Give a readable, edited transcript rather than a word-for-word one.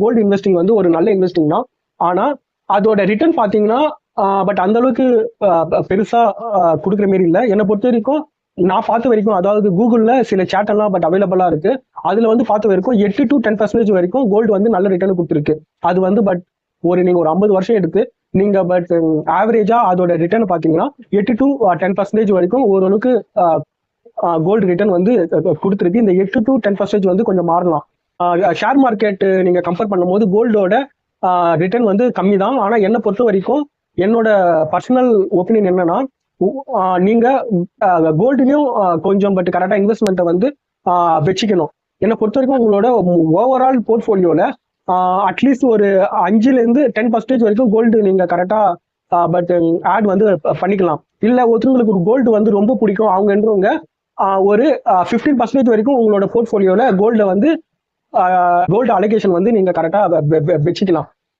Gold investing வந்து ஒரு நல்ல இன்வெஸ்டிங் தான். ஆனா அதோட ரிட்டர்ன் பாத்தீங்கன்னா பட் அந்த அளவுக்கு பெருசா கொடுக்குற மாரி இல்லை. என்னை பொறுத்த வரைக்கும் நான் பார்த்த வரைக்கும், அதாவது கூகுள்ல சில சேட் எல்லாம் பட் அவைலபிளா இருக்கு. அதுல வந்து பார்த்த வரைக்கும் 8 to 10% வரைக்கும் கோல்டு வந்து நல்ல ரிட்டர்ன் கொடுத்துருக்கு. அது வந்து பட் நீங்க ஒரு 50 வருஷம் எடுத்து நீங்க பட் ஆவரேஜா அதோட ரிட்டர்ன் பாத்தீங்கன்னா 8 to 10% வரைக்கும் ஓரளவுக்கு கோல்டு ரிட்டர்ன் வந்து கொடுத்துருக்கு. இந்த 8 to 10% வந்து கொஞ்சம் மாறலாம். ஷேர் மார்க்கெட் நீங்க கம்பேர் பண்ணும்போது கோல்டோட ரிட்டர்ன் வந்து கம்மி தான். ஆனா என்னை பொறுத்த வரைக்கும் என்னோட பர்சனல் ஒப்பீனியன் என்னன்னா, நீங்க கோல்டுலயும் கொஞ்சம் பட் கரெக்டா இன்வெஸ்ட்மெண்ட்டை வந்து வச்சுக்கணும். என்னை பொறுத்த வரைக்கும் உங்களோட ஓவரால் போர்ட்ஃபோலியோல அட்லீஸ்ட் ஒரு 5-10% வரைக்கும் கோல்டு நீங்க கரெக்டா பட் ஆட் வந்து பண்ணிக்கலாம். இல்ல ஒருத்தவங்களுக்கு ஒரு கோல்டு வந்து ரொம்ப பிடிக்கும் அவங்கன்றவங்க ஒரு 15% வரைக்கும் உங்களோட போர்ட்ஃபோலியோல கோல்ட வந்து கோல்டு அலோகேஷன் வந்து நீங்க கரெக்டா வச்சுக்கலாம்.